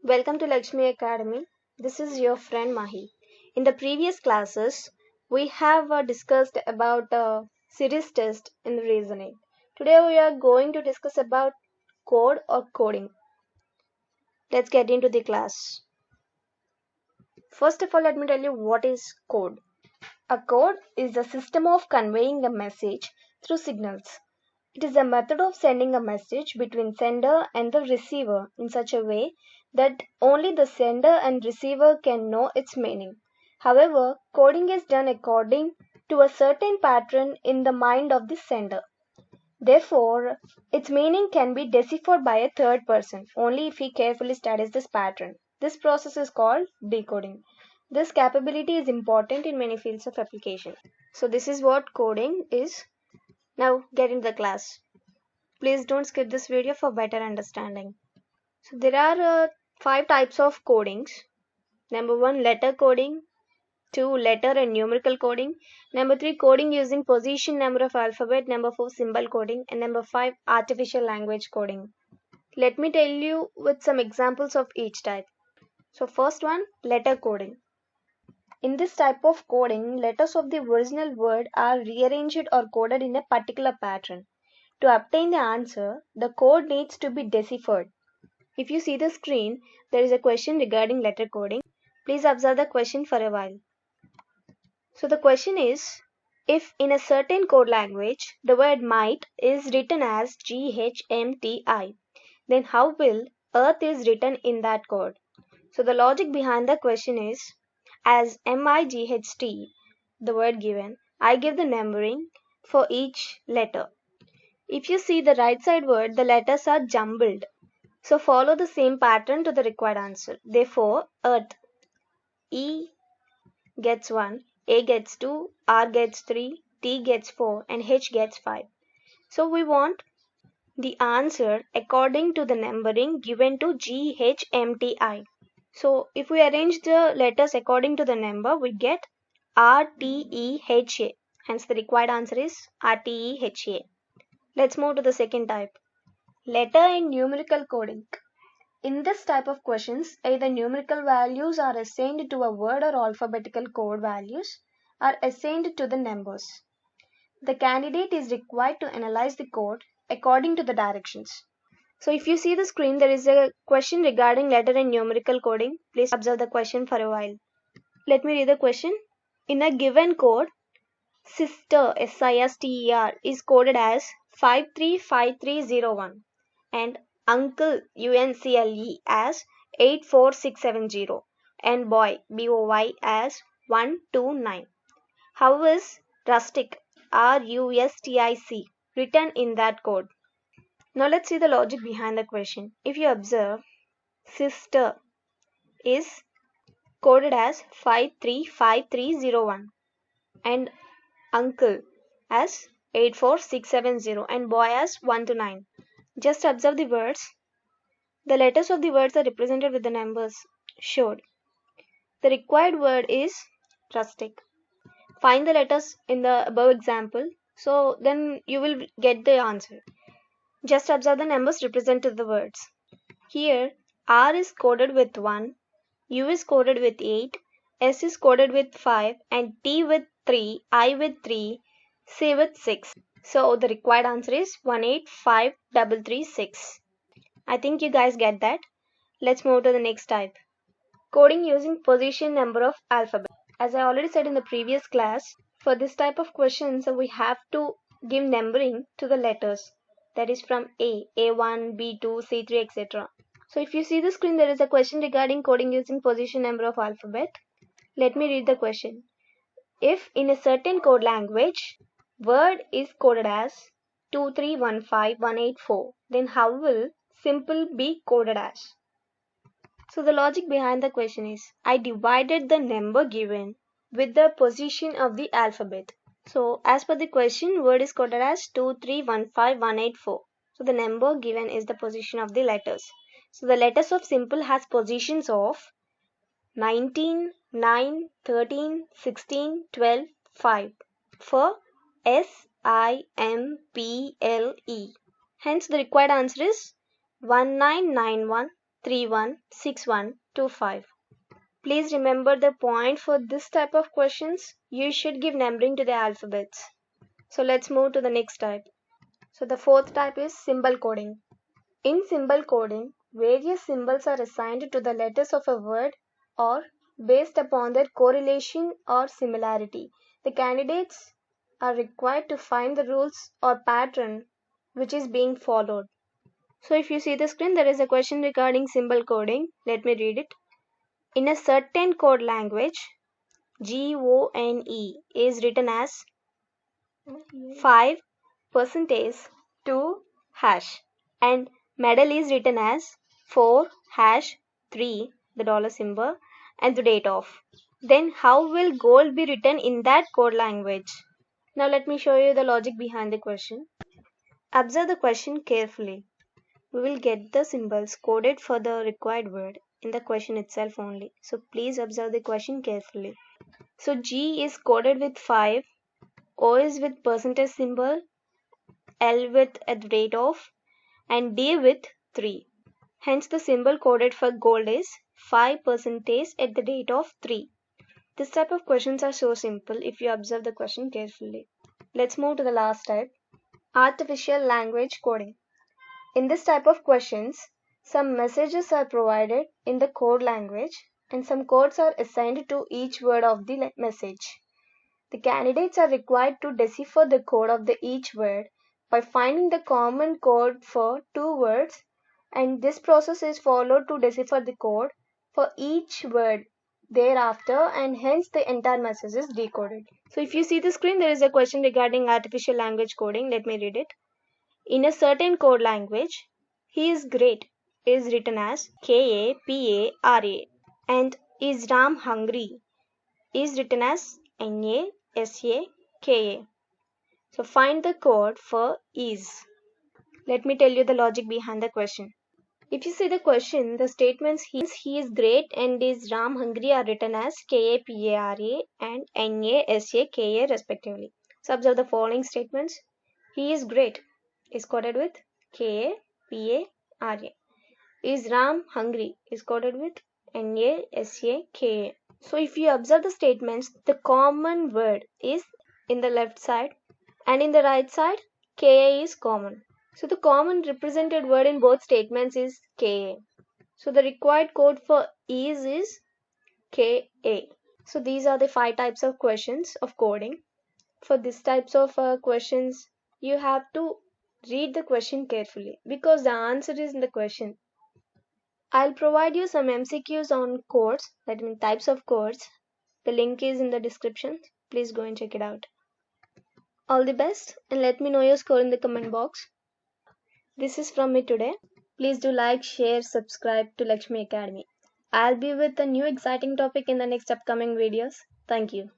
Welcome to Lakshmi Academy. This is your friend Mahi. In the previous classes, we have discussed about series test in reasoning. Today we are going to discuss about code or coding. Let's get into the class. First of all, let me tell you what is code. A code is a system of conveying a message through signals. It is a method of sending a message between sender and the receiver in such a way that only the sender and receiver can know its meaning. However, coding is done according to a certain pattern in the mind of the sender. Therefore, its meaning can be deciphered by a third person only if he carefully studies this pattern. This process is called decoding. This capability is important in many fields of application. So this is what coding is. Now get into the class. Please don't skip this video for better understanding. So there are 5 types of codings. Number 1, letter coding. 2, letter and numerical coding. Number 3, coding using position number of alphabet. Number 4, symbol coding. And number 5, artificial language coding. Let me tell you with some examples of each type. So first one, letter coding. In this type of coding, letters of the original word are rearranged or coded in a particular pattern. To obtain the answer, the code needs to be deciphered. If you see the screen, there is a question regarding letter coding. Please observe the question for a while. So the question is, if in a certain code language, the word might is written as GHMTI, then how will earth is written in that code? So the logic behind the question is, as MIGHT, the word given, I give the numbering for each letter. If you see the right side word, the letters are jumbled. So follow the same pattern to the required answer. Therefore, earth, E gets 1, A gets 2, R gets 3, T gets 4 and H gets 5. So we want the answer according to the numbering given to GHMTI. So if we arrange the letters according to the number, we get RTEHA. Hence the required answer is RTEHA. Let's move to the second type. Letter and numerical coding. In this type of questions, either numerical values are assigned to a word or alphabetical code values are assigned to the numbers. The candidate is required to analyze the code according to the directions. So if you see the screen, there is a question regarding letter and numerical coding. Please observe the question for a while. Let me read the question. In a given code, sister SISTER is coded as 535301 and uncle UNCLE as 84670 and boy BOY as 129. How is rustic RUSTIC written in that code? Now let's see the logic behind the question. If you observe, sister is coded as 535301 and uncle as 84670 and boy as 1 to 9. Just observe the words. The letters of the words are represented with the numbers showed. The required word is rustic. Find the letters in the above example. So then you will get the answer. Just observe the numbers represented the words. Here R is coded with 1, U is coded with 8, S is coded with 5 and T with 3, I with 3, C with 6. So the required answer is 1853336. I think you guys get that. Let's move to the next type. Coding using position number of alphabet. As I already said in the previous class, for this type of questions we have to give numbering to the letters. That is from A1, B2, C3, etc. So if you see the screen, there is a question regarding coding using position number of alphabet. Let me read the question. If in a certain code language, word is coded as 2315184, then how will simple be coded as? So the logic behind the question is, I divided the number given with the position of the alphabet. So as per the question, word is coded as 2315184. So the number given is the position of the letters. So the letters of simple has positions of 19, 9, 13, 16, 12, 5 for SIMPLE. Hence the required answer is 1991 316125. Please remember the point for this type of questions. You should give numbering to the alphabets. So let's move to the next type. So the fourth type is symbol coding. In symbol coding, various symbols are assigned to the letters of a word or based upon their correlation or similarity. The candidates are required to find the rules or pattern which is being followed. So if you see the screen, there is a question regarding symbol coding. Let me read it. In a certain code language, GONE is written as 5 percentage 2 hash and medal is written as 4 hash 3 the dollar symbol and the date of. Then how will gold be written in that code language? Now let me show you the logic behind the question. Observe the question carefully. We will get the symbols coded for the required word in the question itself only. So please observe the question carefully. So G is coded with 5, O is with percentage symbol, L with at the rate of, and D with 3. Hence the symbol coded for gold is 5 percentage at the rate of 3. This type of questions are so simple if you observe the question carefully. Let's move to the last type, artificial language coding. In this type of questions, some messages are provided in the code language and some codes are assigned to each word of the message. The candidates are required to decipher the code of each word by finding the common code for 2 words, and this process is followed to decipher the code for each word thereafter, and hence the entire message is decoded. So if you see the screen, there is a question regarding artificial language coding. Let me read it. In a certain code language, he is great is written as KAPARA and is Ram hungry is written as NASAKA. So find the code for is. Let me tell you the logic behind the question. If you see the question, the statements he is great and is Ram hungry are written as KAPARA and NASAKA respectively. So observe the following statements. He is great is coded with KAPARA. Is Ram hungry is coded with NASAKA. So if you observe the statements, the common word is in the left side and in the right side KA is common. So the common represented word in both statements is KA. So the required code for is KA. So these are the 5 types of questions of coding. For these types of questions, you have to read the question carefully because the answer is in the question. I'll provide you some MCQs on codes, that means types of codes. The link is in the description. Please go and check it out. All the best and let me know your score in the comment box. This is from me today. Please do like, share, subscribe to Lakshmi Academy. I'll be with a new exciting topic in the next upcoming videos. Thank you.